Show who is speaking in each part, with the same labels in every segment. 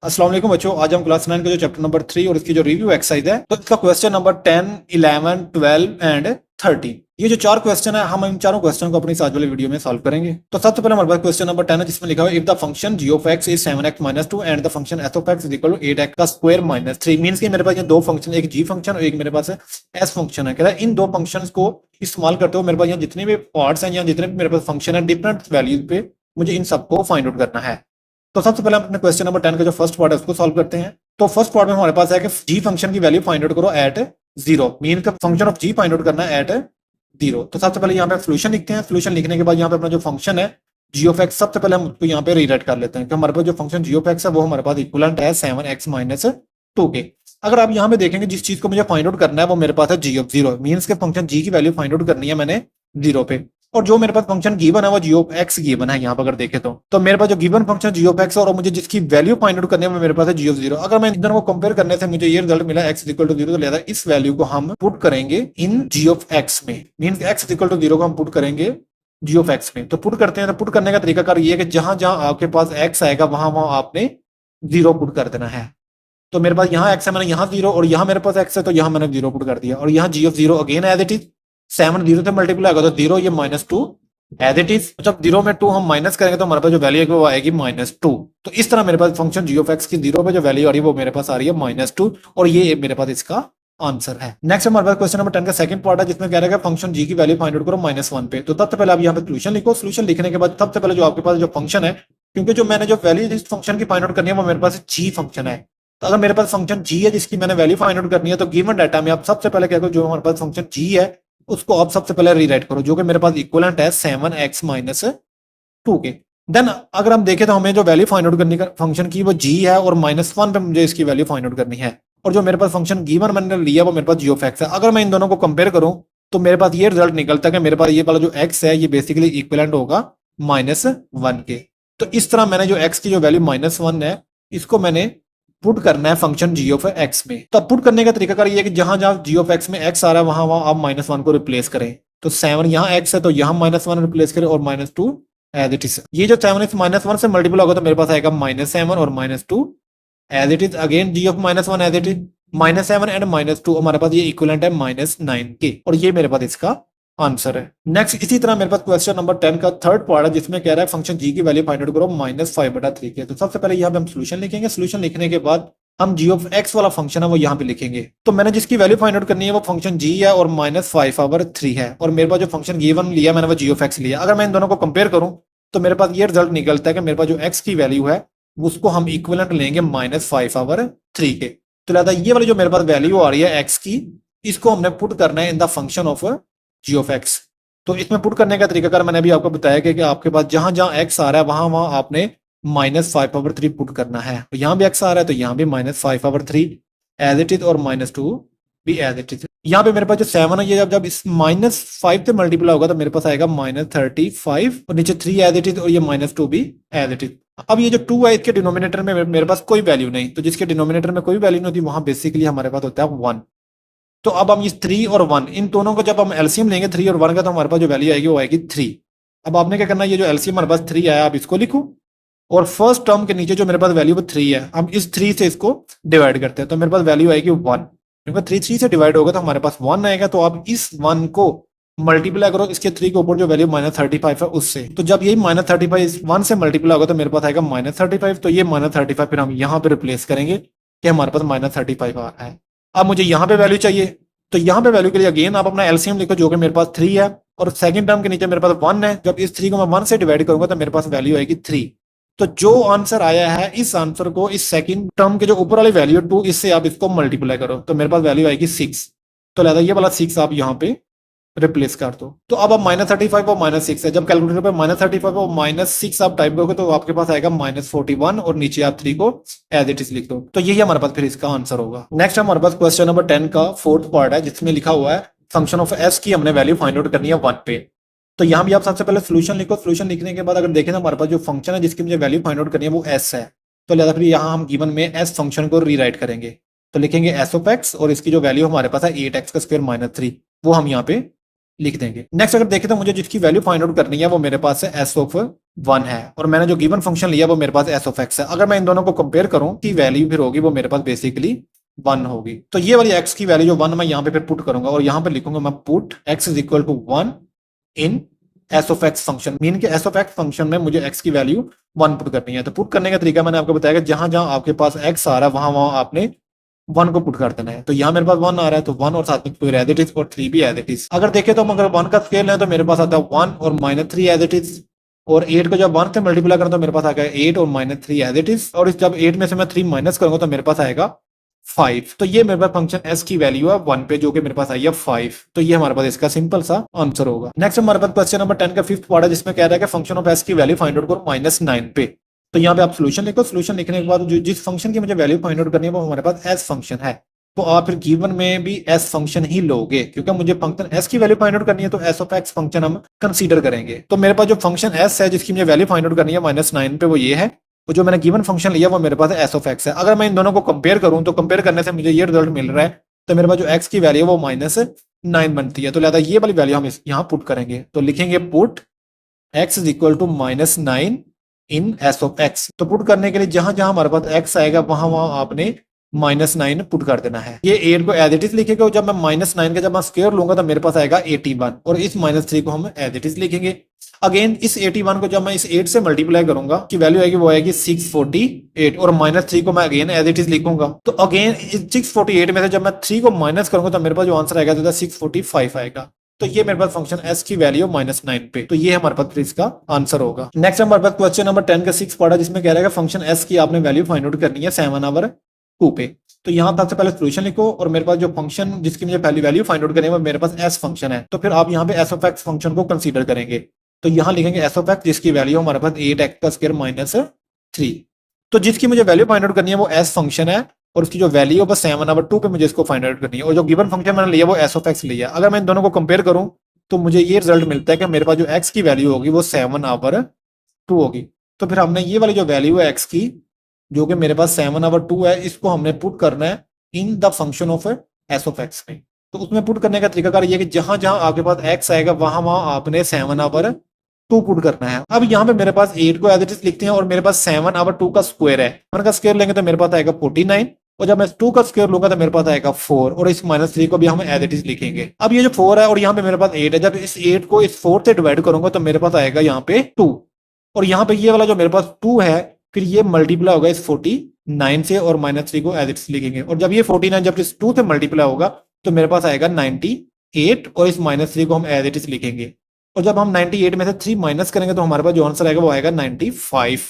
Speaker 1: अस्सलाम वालेकुम बच्चों, आज हम क्लास 9 का जो चैप्टर नंबर 3 और इसकी जो रिव्यू एक्सरसाइज है, तो इसका क्वेश्चन नंबर 10, 11, 12 एंड 13। ये जो चार क्वेश्चन है, हम इन चारों क्वेश्चन को अपनी आज वाले वीडियो में सॉल्व करेंगे। तो सबसे पहले हमारे पास क्वेश्चन नंबर 10 है, जिसमें लिखा हुआ है if the function g of x is 7x minus 2 and the function s of x is equal to 8x का स्क्वायर माइनस 3। मींस कि मेरे पास ये दो फंक्शन, एक g फंक्शन और एक मेरे पास s फंक्शन है। कह रहा है इन दो फंक्शंस को इस्तेमाल करते हुए मेरे पास यहाँ जितने भी पार्ट्स हैं या जितने भी मेरे पास फंक्शन है डिफरेंट वैल्यूज पे, मुझे इन सबको फाइंड आउट करना है। तो सबसे पहले हम अपने क्वेश्चन नंबर 10 का जो फर्स्ट पार्ट है उसको सॉल्व करते हैं। तो फर्स्ट पार्ट में हमारे पास है कि जी फंक्शन की वैल्यू फाइंड आउट करो एट 0। मीन का function of G find out करना है एट 0। तो सबसे पहले यहाँ पे सोल्यूशन लिखते हैं। सोल्यूशन लिखने के बाद यहाँ पे अपना जो फंक्शन है जी ऑफ एक्स, सबसे पहले हम उसको यहाँ पे रीराइट कर लेते हैं कि हमारे पास जो फंक्शन जी ऑफ एक्स है वो हमारे पास इक्वलेंट है 7x माइनस 2 के। अगर आप यहाँ पे देखेंगे जिस चीज को मुझे फाइंड आउट करना है वो मेरे पास है जी ऑफ 0। मीन्स के फंक्शन जी की वैल्यू फाइंड आउट करनी है मैंने 0 पे, और जो मेरे पास फंक्शन गिवन है वो जी ऑफ एक्स गिवन है। यहाँ पर अगर देखे तो मेरे पास जो given function G of X और मुझे जिसकी वैल्यू फाइंड आउट करनी है वो मेरे पास है जी ऑफ 0। अगर मैं इन दोनों को कंपेयर करने से मुझे ये रिजल्ट मिला x इक्वल टू 0, तो लिहाजा इस वैल्यू को हम पुट करेंगे इन जी ऑफ एक्स में। मीन x इक्वल टू 0 को हम पुट करेंगे जी ऑफ एक्स में। तो पुट करते हैं, तो पुट करने का तरीका ये है कि जहां जहां आपके पास x आएगा वहां वहां आपने 0 पुट कर देना है। तो मेरे पास यहाँ x है, मैंने यहाँ 0, और यहाँ मेरे पास x है तो यहाँ मैंने 0 पुट कर दिया। और यहाँ G of 0 again as it is 7 0 से मल्टीप्लाई होगा तो 0, ये -2 एज इट इज। जब 0 में 2 हम माइनस करेंगे तो हमारे पास जो वैल्यू है वो आएगी -2। तो इस तरह मेरे पास फंक्शन जी ऑफ एक्स की 0 पे जो वैल्यू आ रही है वो मेरे पास आ रही है -2, और ये मेरे पास इसका आंसर है। नेक्स्ट हमारे पास क्वेश्चन नंबर 10 का सेकंड पार्ट है, जिसमें कह रहा है फंक्शन जी की वैल्यू फाइंड आउट करो -1 पे। तो सबसे पहले आप यहाँ पे सोल्यूशन लिखो। सोल्यूशन लिखने के बाद सबसे पहले जो आपके पास जो फंक्शन है, क्योंकि जो मैंने जो वैल्यू इस फंक्शन की फाइंड आउट करनी है वो मेरे पास जी फंक्शन है। तो अगर मेरे पास फंक्शन जी है जिसकी मैंने वैल्यू फाइंड आउट करनी है, तो गिवन डाटा में आप सबसे पहले क्या करो, जो हमारे पास फंक्शन जी है उसको आप सबसे पहले रीराइट करो, जो कि मेरे पास इक्वलेंट है 7x माइनस 2 के। देन अगर हम देखें तो हमें जो वैल्यू फाइंड आउट करनी है फंक्शन की वो जी है, और -1 पे मुझे इसकी वैल्यू फाइंड आउट करनी है। और जो मेरे पास फंक्शन गिवन मैंने लिया वो मेरे पास जी ऑफ एक्स है। अगर मैं इन दोनों को कंपेयर करूं तो मेरे पास ये रिजल्ट निकलता है कि मेरे पास ये वाला जो एक्स है ये बेसिकली इक्वलेंट होगा -1 के। तो इस तरह मैंने जो एक्स की जो वैल्यू -1 है इसको मैंने पुट करना है फंक्शन जी ऑफ एक्स में। तो पुट करने का तरीका ये है कि जहां जहां जी ऑफ एक्स में एक्स आ रहा है वहां वहां आप -1 को रिप्लेस करें। तो 7 यहाँ एक्स है तो यहाँ -1 रिप्लेस करें और -2 एज इट इज। ये जो 7 इस -1 से मल्टीपल होगा तो मेरे पास आएगा -7 और -2 as it is. Again G of -1 as it is, -7 and -2 हमारे पास ये इक्वलेंट है -9 के, और ये मेरे पास इसका आंसर है। नेक्स्ट इसी तरह मेरे पास क्वेश्चन नंबर 10 का थर्ड पार्ट है, जिसमें कह रहा है फंक्शन जी की वैल्यू फाइंड आउट करो -5/3 के। तो सबसे पहले यहाँ पे हम सोल्यूशन लिखेंगे। सोल्यूशन लिखने के बाद हम जी ऑफ एक्स वाला फंक्शन है वो यहाँ पे लिखेंगे। तो मैंने जिसकी वैल्यू फाइंड आउट करनी है वो फंक्शन जी है और -5/3 है, और मेरे पास जो फंक्शन गिवन लिया मैंने वो जी ऑफ एक्स लिया। अगर मैं इन दोनों को कंपेयर करूं तो मेरे पास ये रिजल्ट निकलता है कि मेरे पास जो एक्स की वैल्यू है उसको हम इक्वलेंट लेंगे -5/3 के। तो लिहाजा ये वाली जो मेरे पास वैल्यू आ रही है एक्स की, इसको हमने पुट करना है in the function of G of X. तो इसमें पुट करने का तरीका मैंने अभी आपको बताया कि आपके पास जहां जहां एक्स आ रहा है वहां वहां आपने -5/3 पुट करना है। तो यहाँ भी एक्स आ रहा है तो यहाँ भी -5/3 एज इट इज, और -2 भी एज इट इज। यहाँ पे मेरे पास जो 7 है ये जब इस -5 से मल्टीप्लाई होगा तो मेरे पास आएगा -35, और नीचे 3 एज इट इज, और ये -2 भी एज इट इज। अब ये जो 2 है इसके डिनोमिनेटर में मेरे पास कोई वैल्यू नहीं, तो जिसके डिनोमिनेटर में कोई वैल्यू नहीं होती वहां बेसिकली हमारे पास होता है 1। तो अब हम इस 3 और 1 इन दोनों को जब हम एलसीएम लेंगे 3 और 1 का, तो हमारे पास जो वैल्यू आएगी वो आएगी 3। अब आपने क्या करना है, ये जो एलसीएम हमारे पास 3 आया आप इसको लिखो, और फर्स्ट टर्म के नीचे जो मेरे पास वैल्यू वो 3 है, हम इस 3 से इसको डिवाइड करते हैं तो मेरे पास वैल्यू आएगी 1। क्योंकि 3 से डिवाइड होगा तो हमारे पास 1 आएगा। तो आप इस 1 को मल्टीप्लाई करो इसके 3 के ऊपर जो वैल्यू -35 है उससे। तो जब यही -35 इस 1 से मल्टीप्लाई होगा तो मेरे पास आएगा -35। तो ये -35 फिर हम यहाँ पे रिप्लेस करेंगे कि हमारे पास -35 आ रहा है। अब मुझे यहाँ पे वैल्यू चाहिए, तो यहाँ पे वैल्यू के लिए अगेन आप अपना एलसीएम लिखो, जो कि मेरे पास 3 है, और सेकंड टर्म के नीचे मेरे पास 1 है। जब इस 3 को मैं 1 से डिवाइड करूंगा तो मेरे पास वैल्यू आएगी 3। तो जो आंसर आया है इस आंसर को इस सेकंड टर्म के जो ऊपर वाली वैल्यू 2 इससे आप इसको मल्टीप्लाई करो तो मेरे पास वैल्यू आएगी 6। तो लिहाजा ये वाला 6 आप यहाँ पे रिप्लेस कर दो। तो अब आप -35 और -6 है, जब कैलकुलेटर पे -35 और -6 आप टाइप करोगे तो आपके पास आएगा -41, और नीचे आप 3 को एज इट इज लिख दो। तो यही हमारे पास फिर इसका आंसर होगा। नेक्स्ट हमारे पास क्वेश्चन नंबर 10 का फोर्थ पार्ट है, जिसमें लिखा हुआ है फंक्शन ऑफ एस की हमने वैल्यू फाइंड आउट करनी है 1 पे। तो यहाँ भी आप सबसे पहले सोल्यूशन लिखो। सोल्यूशन लिखने के बाद अगर देखें तो हमारे पास जो फंक्शन है जिसकी मुझे वैल्यू फाइंड आउट करनी है वो एस है। तो लिहाजा फिर यहाँ हम गिवन में एस फंक्शन को रीराइट करेंगे। तो लिखेंगे एस ऑफ एक्स, और इसकी जो वैल्यू हमारे पास है 8x² -3, वो हम यहाँ पे लिख देंगे। नेक्स्ट अगर देखें तो मुझे जिसकी वैल्यू फाइंड आउट करनी है वो मेरे पास है एस ऑफ 1 है, और मैंने जो गिवन फंक्शन लिया वो मेरे पास एस ऑफ एक्स है। अगर मैं इन दोनों को कंपेयर करूं की वैल्यू फिर होगी वो मेरे पास बेसिकली 1 होगी। तो ये वाली एक्स की वैल्यू जो 1 मैं यहाँ पे फिर पुट करूंगा, और यहाँ पे लिखूंगा मैं put X is equal to 1 in S of X function. Mean के एस ऑफ एक्स फंक्शन में मुझे एक्स की वैल्यू 1 पुट करनी है। तो पुट करने का तरीका मैंने आपको बताया कि जहां जहां आपके पास एक्स आ रहा है वहां वहां आपने 1 को पुट कर देना है। तो यहाँ मेरे पास 1 आ रहा है तो 1 और साथ में 2 एज इट इज और 3 भी एज इट इज। अगर देखें तो हम अगर 1 का स्केल है तो मेरे पास आता है 1 और -3 एज इट इज, और 8 को जब 1 से मल्टीप्लाई करूं तो मेरे पास आ गया 8 और -3 एज इट इज, और इस जब 8 में से मैं 3 माइनस करूंगा तो मेरे पास आएगा 5। तो ये मेरे पास फंक्शन एस की वैल्यू है 1 पे, जो कि मेरे पास आई है 5। तो ये हमारे पास इसका सिंपल सा आंसर होगा। नेक्स्ट हमारे पास क्वेश्चन नंबर 10 का 5th पार्ट है, जिसमें कह रहा है कि फंक्शन ऑफ एस की वैल्यू फाइंड आउट करो -9 पे। तो यहाँ पे आप सोल्यूशन लिखो, सोल्यूशन लिखने के बाद जो जिस फंक्शन की मुझे वैल्यू फाइंड आउट करनी है वो हमारे पास एस फंक्शन है। तो आप फिर गिवन में भी एस फंक्शन ही लोगे, क्योंकि मुझे फंक्शन एस की वैल्यू फाइंड आउट करनी है तो एस ऑफ एक्स फंक्शन हम कंसीडर करेंगे। तो मेरे पास जो फंक्शन एस है जिसकी मुझे वैल्यू फाइंड आउट करनी है -9 पे, वो ये है। तो जो मैंने गिवन फंक्शन लिया वो मेरे पास एस ऑफ एक्स है। अगर मैं इन दोनों को कंपेयर करूं तो कंपेयर करने से मुझे ये रिजल्ट मिल रहा है, तो मेरे पास जो एक्स की वैल्यू है वो -9 बनती है। तो लिहाजा ये वाली वैल्यू हम यहाँ पुट करेंगे। तो लिखेंगे put X is equal to -9 in S of X. तो पुट करने के लिए जहां जहां हमारे पास एक्स आएगा वहां वहां आपने -9 पुट कर देना है। ये 8 को एज इट इज लिखेगा, और जब मैं -9 का जब मैं स्क्वायर लूंगा तो मेरे पास आएगा 81, और इस -3 को हम एज इट इज लिखेंगे। अगेन इस 81 को जब मैं इस 8 से मल्टीप्लाई करूंगा की वैल्यू आएगी वो आएगी 648, और -3 को मैं अगेन एज इट इज लिखूंगा। तो अगेन इस 648 में से जब मैं 3 को माइनस करूंगा तो मेरे पास जो आंसर आएगा तो 645 आएगा। तो ये मेरे पास फंक्शन एस की वैल्यू -9 पे, तो ये हमारे पास इसका आंसर होगा। नेक्स्ट हमारे पास क्वेश्चन नंबर 10 का 6 पढ़ा, जिसमें कह रहा है फंक्शन एस की आपने वैल्यू फाइंड आउट करनी है 7/2 पे। तो यहाँ सबसे पहले सोल्यूशन लिखो, और मेरे पास जो फंक्शन जिसकी मुझे पहली वैल्यू फाइंड आउट करनी है वो मेरे पास एस फंक्शन है। तो फिर आप यहाँ पे एस ऑफ एक्स फंक्शन को कंसीडर करेंगे। तो यहाँ लिखेंगे एस ऑफ एक्स जिसकी वैल्यू हमारे पास 8x का स्क्वायर -3। तो जिसकी मुझे वैल्यू फाइंड आउट करनी है वो एस फंक्शन है, और उसकी जो वैल्यू है बस 7/2 पे मुझे इसको फाइंड आउट करनी है। और जो गिवन फंक्शन मैंने लिया वो एस ऑफ एक्स लिया। अगर मैं इन दोनों को कंपेयर करूं तो मुझे ये रिजल्ट मिलता है कि मेरे पास जो एक्स की वैल्यू होगी वो 7/2 होगी। तो फिर हमने ये वाली जो वैल्यू है एक्स की, जो कि मेरे पास 7/2 है, इसको हमने पुट करना है in the function of S of x में। तो उसमें पुट करने का तरीकाकार ये कि जहां जहां आपके पास एक्स आएगा वहां वहां आपने 7/2 पुट करना है। अब यहाँ पे मेरे पास 8 को एज इट इज लिखते हैं, और मेरे पास 7/2 का स्क्वायर है। 1 का स्क्वायर लेंगे तो मेरे पास आएगा 49, और जब मैं 2 का स्क्वायर लूंगा तो मेरे पास आएगा 4, और इस -3 को भी हम एज इट इज लिखेंगे। अब ये जो 4 है और यहाँ पे मेरे पास 8 है, जब इस 8 को इस 4 से डिवाइड करूंगा तो मेरे पास आएगा यहाँ पे 2, और यहाँ पे ये वाला जो मेरे पास 2 है फिर ये मल्टीप्लाई होगा इस 49 से, और -3 को एज इट इज लिखेंगे। और जब ये 49 जब इस 2 से मल्टीप्लाई होगा तो मेरे पास आएगा 98, और इस -3 को हम एज इट इज लिखेंगे। और जब हम 98 में से 3 माइनस करेंगे तो हमारे पास जो आंसर आएगा वो आएगा 95।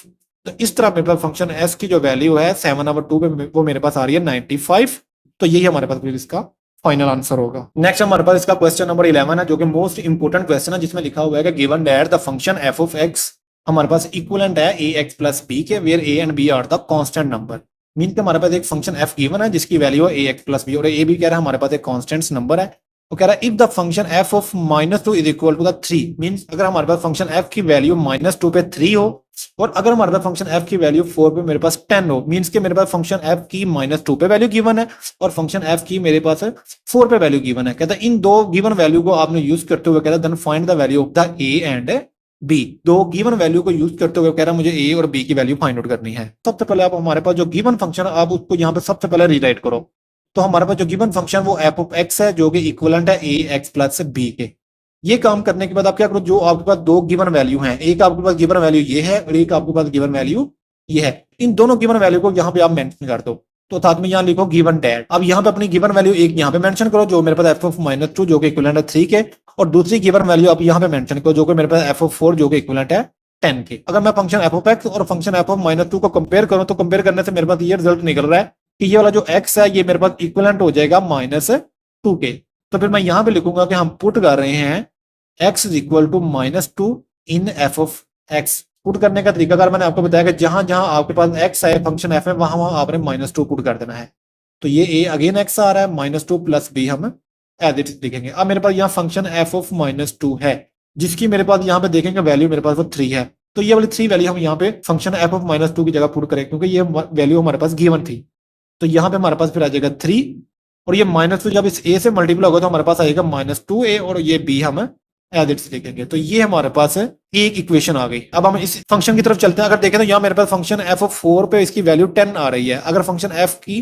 Speaker 1: तो इस तरह मेरे पास फंक्शन एस की जो वैल्यू है 7/2 पे वो मेरे पास आ रही है 95। तो यही हमारे पास फिर इसका फाइनल आंसर होगा। नेक्स्ट हमारे पास इसका क्वेश्चन नंबर 11 है, जो कि मोस्ट इंपोर्टेंट क्वेश्चन है, जिसमें लिखा हुआ है कि given that the function F of X हमारे पास इक्विवेलेंट है ax प्लस बी के, where a and b are the constant number. Mean के हमारे पास एक फंक्शन f गिवन है जिसकी वैल्यू है ax प्लस बी, और a भी कह रहा है हमारे पास एक कांस्टेंट नंबर है। वो कह रहा है if the function f of -2 is equal to the 3, means अगर हमारे पास फंक्शन f की वैल्यू -2 पे 3 हो, और अगर हमारे पास फंक्शन f की वैल्यू 4 पे मेरे पास 10 हो, मींस के मेरे पास फंक्शन f की -2 पे वैल्यू गिवन है और फंक्शन f की मेरे पास 4 पे वैल्यू गिवन है। कहता है इन दो गिवन वैल्यू को आपने यूज करते हुए कहता है then find the value of the a and b। दो गिवन वैल्यू को यूज करते हुए कह रहा है मुझे a और b की वैल्यू फाइंड आउट करनी है। सबसे पहले आप हमारे पास जो गिवन फंक्शन है आप उसको यहाँ पे सबसे पहले रीराइट करो। तो हमारे पास जो गिवन फंक्शन वो f ऑफ x है, जो कि इक्विवेलेंट है ax प्लस b के। ये काम करने के बाद आप क्या करो, जो आपके पास दो गिवन वैल्यू हैं, एक आपके पास गिवन वैल्यू ये है और एक आपके पास गिवन वैल्यू ये है, इन दोनों गिवन वैल्यू को यहाँ पे आप मेंशन कर दो। तो साथ में यहाँ लिखो गिवन डेट। अब यहाँ पे अपनी गिवन वैल्यू एक यहाँ पे मेंशन करो जो मेरे पास f ऑफ -2 जो कि इक्विवेलेंट है 3 के, और दूसरी गिवन वैल्यू आप यहाँ पे मेंशन करो जो कि मेरे पास f ऑफ 4 जो कि इक्विवेलेंट है 10 के। अगर मैं फंक्शन f ऑफ x और फंक्शन f ऑफ -2 को कंपेयर करूं तो कंपेयर करने से मेरे पास ये रिजल्ट निकल रहा है कि ये वाला जो x है ये मेरे पास इक्विवेलेंट हो जाएगा -2 के। तो फिर मैं यहाँ पे लिखूंगा कि हम पुट कर रहे हैं x is equal to -2 in f of x। Put करने का तरीका अगर मैंने आपको बताया कि जहां जहां आपके पास x है फंक्शन f है वहां वहां आपने -2 पुट कर देना है। तो ये a अगेन x आ रहा है, -2 प्लस b हम एज इट लिखेंगे। अब मेरे पास यहाँ फंक्शन f ऑफ -2 है जिसकी मेरे पास यहाँ पे देखेंगे वैल्यू मेरे पास वो 3 है। तो ये वाली 3 वैल्यू हम यहाँ पे फंक्शन f ऑफ -2 की जगह पुट करें क्योंकि ये वैल्यू हमारे पास गिवन थी। तो यहाँ पे हमारे पास फिर आ जाएगा 3 और ये -2 जब इस a से मल्टीप्लाई होगा तो हमारे पास आएगा -2a, और ये b हम एज इट लिखेंगे। तो ये हमारे पास एक इक्वेशन आ गई। अब हम इस फंक्शन की तरफ चलते हैं। अगर देखें तो यहाँ मेरे पास फंक्शन f(4) पे इसकी वैल्यू 10 आ रही है। अगर फंक्शन f की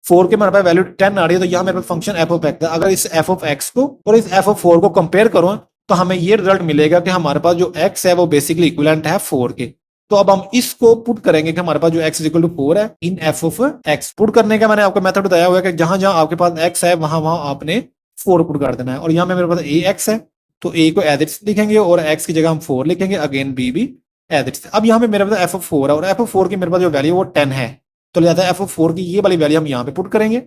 Speaker 1: 4 के हमारे पास वैल्यू 10 आ रही है, तो यहाँ मेरे पास फंक्शन f(x) है। अगर इस f(x) को और इस f(4) को कंपेयर करो तो हमें ये रिजल्ट मिलेगा कि हमारे पास जो x है वो बेसिकली इक्विवेलेंट है 4 के। तो अब हम इसको पुट करेंगे कि हमारे पास जो x इक्वल टू 4 है इन f(x). पुट करने का मैंने आपको मेथड बताया हुआ है कि जहां जहां आपके पास x है वहां वहां आपने 4 पुट कर देना है। और यहाँ में मेरे पास ax है, तो a को एज इट लिखेंगे और x की जगह हम 4 लिखेंगे, अगेन b भी एज इट। अब यहाँ पे मेरे पास f(4) है और f(4) की मेरे पास जो वैल्यू है वो 10 है, तो लिहाजा f(4) की ये वाली वैल्यू हम यहाँ पे पुट करेंगे।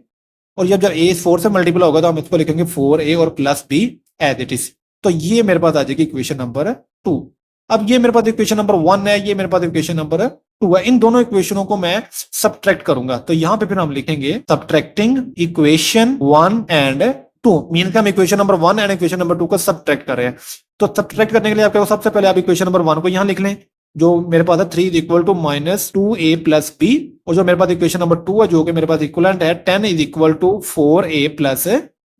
Speaker 1: और जब जब a 4 से मल्टीप्लाई होगा तो हम इसको लिखेंगे 4a और plus b as it is. तो ये मेरे पास आ जाएगी इक्वेशन नंबर 2। अब ये मेरे पास इक्वेशन नंबर 1 है, ये मेरे पास इक्वेशन नंबर 2 है। इन दोनों इक्वेशनों को मैं सब्ट्रैक्ट करूंगा, तो यहाँ पे फिर हम लिखेंगे सब्ट्रैक्टिंग इक्वेशन 1 एंड 2, मीन हम equation number 1 and equation number 2 को सब्ट्रैक्ट कर रहे हैं। तो सब्ट्रैक्ट करने के लिए आपको सबसे पहले आप इक्वेशन नंबर 1 को यहाँ लिख लें, जो मेरे पास है 3 is equal to -2a plus b, और जो मेरे पास इक्वेशन नंबर 2 है जो कि मेरे पास इक्वलेंट है 10 is equal to 4a plus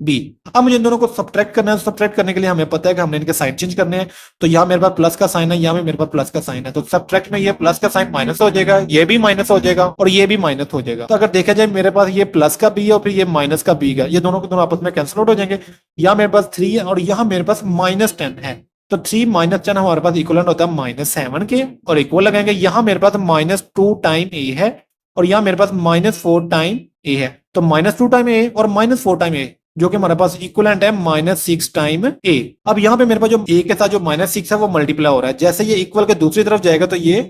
Speaker 1: b। अब मुझे इन दोनों को सब्ट्रैक्ट करना है। सब्ट्रैक्ट करने के लिए हमें पता है कि हमने इनके साइन चेंज करने हैं। तो यहाँ मेरे पास प्लस का साइन है, यहाँ में मेरे पास प्लस का साइन है, तो सब्ट्रैक्ट में ये प्लस का साइन माइनस हो जाएगा, ये भी माइनस हो जाएगा और ये भी माइनस हो जाएगा। तो अगर देखा जाए मेरे पास ये प्लस का b है और फिर ये माइनस का b है, ये दोनों के दोनों आपस में कैंसिल आउट हो जाएंगे। यहाँ मेरे पास 3 है और यहाँ मेरे पास -10 है, तो 3 - 10 हमारे पास इक्वलेंट होता है -7 के, और इक्वल लगाएंगे। यहाँ मेरे पास -2 टाइम a है और यहाँ मेरे पास -4 टाइम a है, तो -2 टाइम a और -4 टाइम a जो कि हमारे पास इक्वलेंट है -6 टाइम a। अब यहाँ पे मेरे पास जो a के साथ जो -6 है वो मल्टीप्लाई हो रहा है, जैसे ये इक्वल के दूसरी तरफ जाएगा तो ये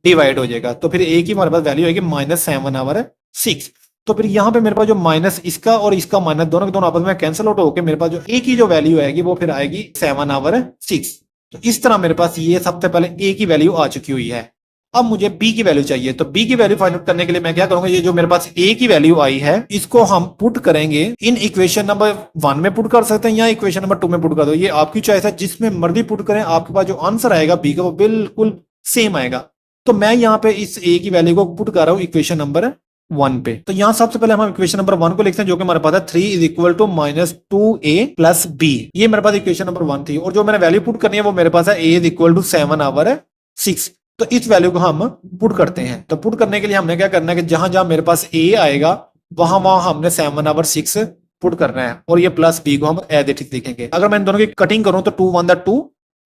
Speaker 1: डिवाइड हो जाएगा, तो फिर a की हमारे पास वैल्यू आएगी -7/6। तो फिर यहाँ पे मेरे पास जो माइनस इसका और इसका माइनस दोनों के दोनों आपस में कैंसिल आउट होकर मेरे पास जो a की जो वैल्यू आएगी वो फिर आएगी 7/6। तो इस तरह मेरे पास ये सबसे पहले a की वैल्यू आ चुकी हुई है। अब मुझे b की वैल्यू चाहिए, तो b की वैल्यू फाइंड आउट करने के लिए मैं क्या करूंगा, ये जो मेरे पास a की वैल्यू आई है इसको हम पुट करेंगे इन इक्वेशन नंबर 1 में पुट कर सकते हैं या इक्वेशन नंबर 2 में पुट कर दो, ये आपकी चॉइस है, जिसमें मर्जी पुट करें, आपके पास जो आंसर आएगा b का वो बिल्कुल सेम आएगा। तो मैं यहाँ पे इस a की वैल्यू को पुट कर रहा हूँ इक्वेशन नंबर 1 पे। तो यहाँ सबसे पहले हम इक्वेशन नंबर 1 को लिखते हैं जो कि हमारे पास है 3 is equal to -2a plus b। ये मेरे पास इक्वेशन नंबर 1 थी, और जो मैंने वैल्यू पुट करनी है वो मेरे पास है a इज इक्वल टू 7/6। तो इस वैल्यू को हम पुट करते हैं। तो पुट करने के लिए हमने क्या करना है कि जहां जहां मेरे पास a आएगा वहां वहां हमने 7/6 पुट करना है, और ये प्लस b को हम एज इट इज लिखेंगे। अगर मैं इन दोनों की कटिंग करूं तो 2 1 द 2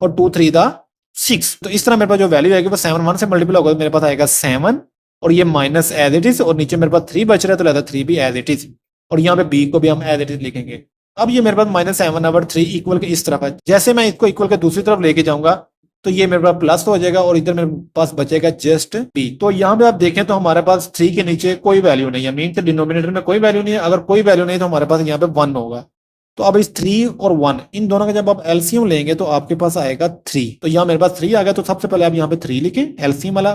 Speaker 1: और 2 3 द 6, तो इस तरह मेरे पास जो वैल्यू आएगी वो 7 1 से मल्टीप्लाई होगा तो मेरे पास आएगा 7, और ये माइनस एज इट इज, और नीचे मेरे पास 3 बच रहा है तो लिहाजा 3 भी एज इट इज, और यहाँ पे b को भी हम एज इट इज लिखेंगे। अब ये मेरे पास -7/3 इक्वल के इस तरफ है, जैसे मैं इसको इक्वल के दूसरी तरफ लेके जाऊंगा तो ये मेरे पास प्लस हो जाएगा और इधर मेरे पास बचेगा जस्ट b। तो यहाँ पे आप देखें तो हमारे पास 3 के नीचे कोई वैल्यू नहीं है, मीन के डिनोमिनेटर में कोई वैल्यू नहीं है। अगर कोई वैल्यू नहीं तो हमारे पास यहाँ पे 1 होगा। तो अब इस 3 और 1 इन दोनों का जब आप एलसीएम लेंगे तो आपके पास आएगा 3। तो यहाँ मेरे पास 3 आ गया, तो सबसे पहले आप यहाँ पे 3 लिखे एलसीएम वाला,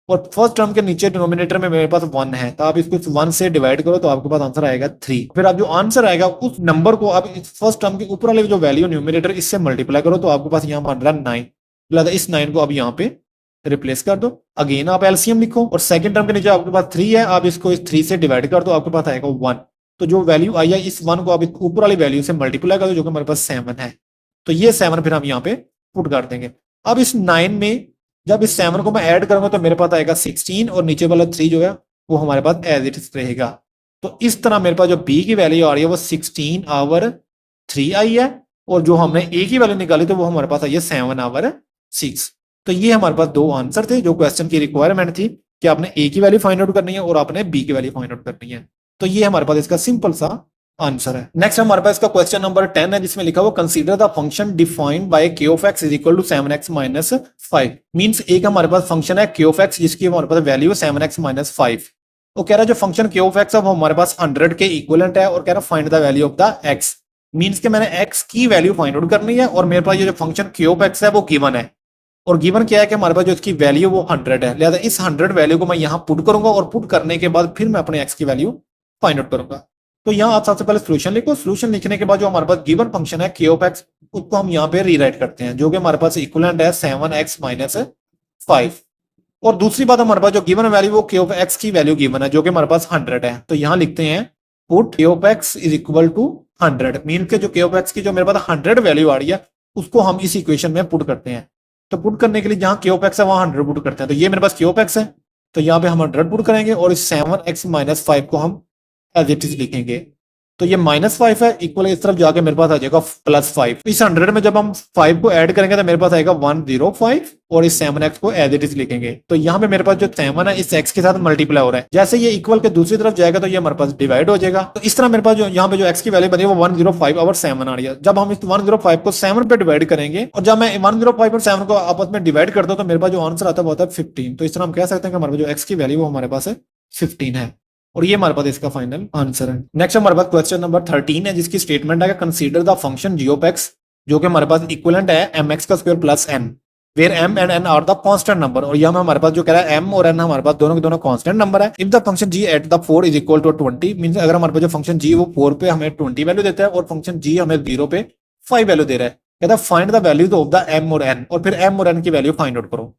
Speaker 1: और फर्स्ट टर्म के नीचे डिनोमिनेटर में मेरे पास 1 है, तो आप इसको 1 से डिवाइड करो तो आपके पास आंसर आएगा 3। फिर आप जो आंसर आएगा उस नंबर को आप इस फर्स्ट टर्म के ऊपर वाले जो वैल्यू न्यूमिनेटर इससे मल्टीप्लाई करो तो आपके पास यहाँ बन रहा है 9। लिहाजा इस 9 को अब यहाँ पे रिप्लेस कर दो। अगेन आप एलसीएम लिखो और सेकंड टर्म के नीचे आपके पास 3 है, आप इसको इस 3 से डिवाइड कर दो, आपके पास आएगा 1। तो जो वैल्यू आई है इस 1 को आप ऊपर वाली वैल्यू से मल्टीप्लाई कर दो जो कि हमारे पास 7 है, तो ये 7 फिर हम यहाँ पे पुट कर देंगे। अब इस 9 में जब इस 7 को मैं ऐड करूंगा तो मेरे पास आएगा 16, और नीचे वाला 3 जो है वो हमारे पास एज इट इज रहेगा। तो इस तरह मेरे पास जो b की वैल्यू आ रही है वो 16/3 आई है, और जो हमने a की वैल्यू निकाली तो वो हमारे पास आई है 7/6। तो ये हमारे पास दो आंसर थे जो क्वेश्चन की रिक्वायरमेंट थी कि आपने a की वैल्यू फाइंड आउट करनी है और आपने b की वैल्यू फाइंड आउट करनी है। तो ये हमारे पास इसका सिंपल सा आंसर है। नेक्स्ट हमारे पास इसका क्वेश्चन नंबर 10 है जिसमें लिखा हुआ consider the function defined by k of x is equal to 7x minus 5। मींस एक हमारे पास फंक्शन है k of x जिसकी हमारे पास वैल्यू है 7x माइनस 5। वो कह रहा है जो फंक्शन k of x है वो हमारे पास 100 के इक्विवेलेंट है, और कह रहा है find the value of the x। Means के मैंने x की वैल्यू फाइंड आउट करनी है, और मेरे पास ये जो फंक्शन k of x है वो गिवन है, और गिवन क्या है कि हमारे पास जो इसकी वैल्यू वो 100 है। लिहाजा इस 100 वैल्यू को मैं यहाँ पुट करूंगा, और पुट करने के बाद फिर मैं अपने x की वैल्यू फाइंड आउट करूंगा। तो यहाँ आप सबसे पहले सोल्यूशन लिखो। सोल्यूशन लिखने के बाद जो हमारे पास गिवन फंक्शन है k of x उसको हम यहाँ पे रीराइट करते हैं जो कि हमारे पास इक्विवेलेंट है 7x माइनस 5। और दूसरी बात हमारे पास जो गिवन वैल्यू वो k of x की वैल्यू गिवन है जो कि हमारे पास 100 है। तो यहाँ लिखते हैं put k of x is equal to 100, mean के जो k ऑफ x की जो मेरे पास 100 वैल्यू आ रही है उसको हम इस इक्वेशन में पुट करते हैं। तो पुट करने के लिए जहां k ऑफ x है वहां 100 पुट करते हैं। तो ये मेरे पास k ऑफ x है, तो यहाँ पे हम 100 पुट करेंगे और इस 7x माइनस 5 को हम एज इट इज लिखेंगे। तो ये -5 है, इक्वल इस तरफ जाके मेरे पास आ जाएगा +5। इस 100 में जब हम 5 को ऐड करेंगे तो मेरे पास आएगा 105 और इस 7x को एज इट इज लिखेंगे। तो यहाँ पे मेरे पास जो 7 है इस x के साथ मल्टीप्लाई हो रहा है, जैसे ये इक्वल के दूसरी तरफ जाएगा तो ये हमारे पास डिवाइड हो जाएगा। तो इस तरह मेरे पास जो यहाँ पे जो x की वैल्यू बनी है वो 105 और 7 आ रही है। जब हम इस 105 को 7 पे डिवाइड करेंगे और जब मैं 105 और 7 को आपस में डिवाइड करता हूँ तो मेरे पास जो आंसर आता है वो होता है 15। तो इस तरह हम कह सकते हैं कि हमारे पास जो x की वैल्यू वो हमारे पास है 15 है और ये हमारे पास इसका फाइनल आंसर है। नेक्स्ट हमारे पास क्वेश्चन नंबर 13 है जिसकी स्टेटमेंट है consider the function g of x जो कि हमारे पास इक्विवेलेंट है mx का square plus n where m and n are the constant number. और यहाँ हमारे पास जो कह रहा है m और n हमारे पास दोनों के दोनों कांस्टेंट नंबर है। If the function g at the 4 is equal to 20, means अगर हमारे पास जो फंक्शन g वो 4 पे हमें 20 वैल्यू देता है और फंक्शन g हमें 0 पे 5 वैल्यू दे रहा है। कहता है find the values of the m और n और फिर m और n की वैल्यू फाइंड आउट करो।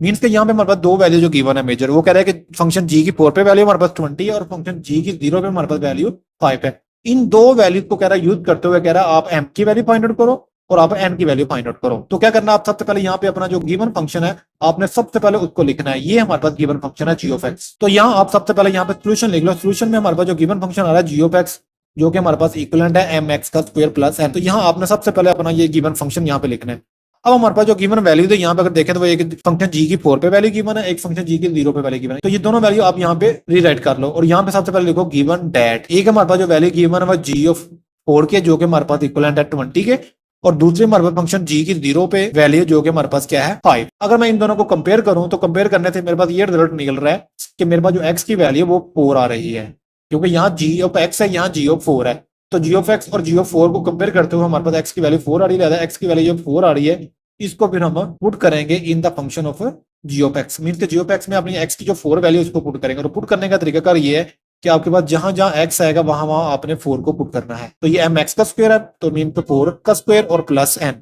Speaker 1: मीन्स के यहाँ पे हमारे पास दो वैल्यू जो गिवन है मेजर, वो कह रहा है कि फंक्शन g की 4 पे वैल्यू हमारे पास 20 है और फंक्शन g की 0 पे हमारे पास वैल्यू 5 है। इन दो वैल्यू को कह रहा है यूज करते हुए कह रहा है आप m की वैल्यू फाइंड आउट करो और आप n की वैल्यू फाइंड आउट करो। तो क्या करना है, आप सबसे पहले यहाँ पे अपना जो गिवन फंक्शन है आपने सबसे पहले उसको लिखना है। ये हमारे पास गिवन फंक्शन है g ऑफ x। तो यहाँ आप सबसे पहले यहाँ पे सोल्यूशन लिख लो। सोल्यूशन में हमारे पास जो गिवन फंक्शन आ रहा है g ऑफ x जो कि हमारे पास इक्विवेलेंट है mx का स्क्वायर प्लस n। तो यहाँ आपने सबसे पहले अपना ये गिवन फंक्शन यहाँ पे लिखना है। अब हमारे पास जो गिवन वैल्यू है यहाँ पे अगर देखें तो वो एक फंक्शन g की 4 पे वैल्यू गिवन है, एक फंक्शन g की 0 पे वैल्यू गिवन है। तो ये दोनों वैल्यू आप यहाँ पे रीराइट कर लो और यहाँ पे सबसे पहले लिखो गिवन डेट। एक हमारे पास जो वैल्यू गिवन है वो g ऑफ 4 के जो कि हमारे पास इक्विवेलेंट है 20 के, और दूसरे हमारे पास फंक्शन g की 0 पे वैल्यू जो कि हमारे पास क्या है 5। अगर मैं इन दोनों को कंपेयर करूं तो कंपेयर करने से मेरे पास ये रिजल्ट निकल रहा है कि मेरे पास जो x की वैल्यू वो 4 आ रही है, क्योंकि यहाँ g ऑफ x है, यहाँ g ऑफ 4 है। तो g ऑफ x और g ऑफ 4 को कंपेयर करते हुए हमारे पास x की वैल्यू 4 आ रही है, x की वैल्यू जो 4 आ रही है इसको फिर हम पुट करेंगे इन the function of g of x। Means के g ऑफ x में अपनी x की जो 4 वैल्यू उसको पुट करेंगे और पुट करने का तरीका ये है कि आपके पास जहां जहां x आएगा वहां वहां आपने 4 को पुट करना है। तो ये mx का स्क्वायर है तो मीन पे 4 का स्क्वायर और प्लस n,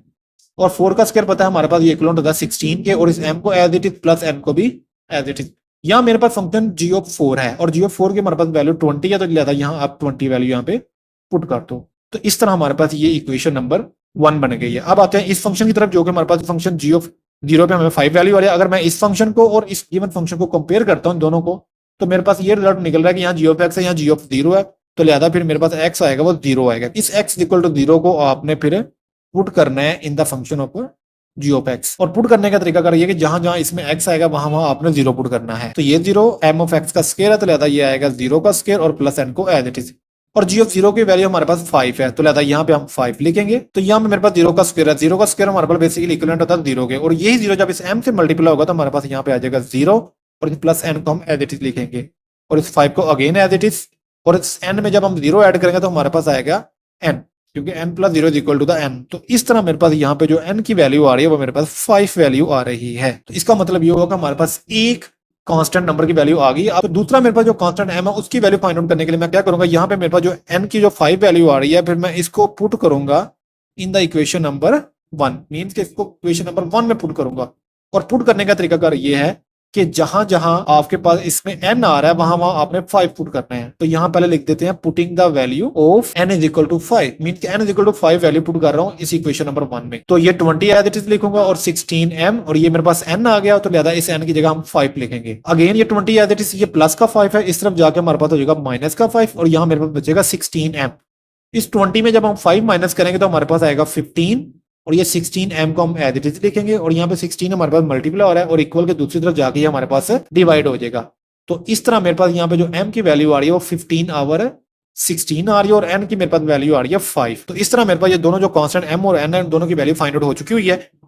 Speaker 1: और 4 का स्क्वायर पता है हमारे पास ये इक्वल होता है 16 के, और इस m को as it is plus n को भी एज इट इज। यहाँ मेरे पास फंक्शन g ऑफ 4 है और g ऑफ 4 की हमारे पास वैल्यू 20 है, तो लिया था यहाँ आप 20 वैल्यू यहाँ पे पुट कर दो। तो इस तरह हमारे पास ये इक्वेशन नंबर 1 बन गई है। अब आते हैं इस फंक्शन की तरफ जो कि हमारे पास फंक्शन g ऑफ 0 पे हमें 5 वैल्यू आ रही है। अगर मैं इस फंक्शन को और इस गिवन फंक्शन को कंपेयर करता हूँ दोनों को तो मेरे पास ये रिजल्ट निकल रहा है कि यहाँ g ऑफ x है, यहाँ g ऑफ 0 है, तो लिहाजा फिर मेरे पास x आएगा वो 0 आएगा। इस x इक्वल टू 0 को आपने फिर पुट करना है in the function of g of x, और पुट करने का तरीका कर ये कि जहां जहां इसमें x आएगा वहां वहां आपने 0 पुट करना है। तो ये 0 m ऑफ x का स्क्वायर है तो लिहाजा ये आएगा 0 का स्क्वायर और प्लस n को एज इट इज, और g ऑफ 0 की वैल्यू हमारे पास 5 है तो लिहाजा यहाँ पे हम 5 लिखेंगे। तो यहाँ पे मेरे पास 0 का स्क्वायर है, 0 का स्क्वायर हमारे पास बेसिकली इक्विवेलेंट होता है 0 के, और यही 0 जब इस m से मल्टीप्लाई होगा तो हमारे पास यहाँ पे आ जाएगा 0 और इस प्लस n को हम एज इट इज लिखेंगे और इस 5 को अगेन एज इट इज, और इस n में जब हम 0 ऐड करेंगे तो हमारे पास आएगा n, क्योंकि n plus 0 is equal to the n। तो इस तरह मेरे पास यहाँ पे जो n की वैल्यू आ रही है वो मेरे पास 5 वैल्यू आ रही है। तो इसका मतलब ये होगा हमारे पास एक कांस्टेंट नंबर की वैल्यू आ गई। अब दूसरा मेरे पास जो कांस्टेंट m है उसकी वैल्यू फाइंड आउट करने के लिए मैं क्या करूंगा, यहाँ पे मेरे पास जो n की जो 5 वैल्यू आ रही है फिर मैं इसको पुट करूंगा in the equation number 1, means के इसको इक्वेशन नंबर 1 में पुट करूंगा। और पुट करने का तरीका ये है कि जहां जहां आपके पास इसमें n आ रहा है वहां वहां आपने 5 पुट करना है। तो यहाँ पहले लिख देते हैं putting the value of n is equal to 5, mean कि n is equal to 5 value put कर रहा हूँ इस इक्वेशन नंबर 1 में। तो ये 20 एज इट इज लिखूंगा और 16m, और ये मेरे पास n आ गया तो लिहाजा इस n की जगह हम 5 लिखेंगे। अगेन ये 20 एज इट इज, ये प्लस का 5 है, इस तरफ जाके हमारे पास हो जाएगा माइनस का 5 और यहाँ मेरे पास बचेगा 16m। इस 20 में जब हम 5 माइनस करेंगे तो हमारे पास आएगा 15, और ये 16m को हम एज इट इज लिखेंगे और यहाँ पे 16 हमारे पास मल्टीप्लाई हो रहा है और इक्वल के दूसरी तरफ जाके हमारे पास डिवाइड हो जाएगा। तो इस तरह मेरे पास यहाँ पे जो m की वैल्यू आ रही है वो 15 आवर 16 आ रही है और n की मेरे पास वैल्यू आ रही है 5। तो इस तरह मेरे पास ये दोनों जो कांस्टेंट m और n है दोनों की वैल्यू फाइंड आउट हो चुकी हुई है।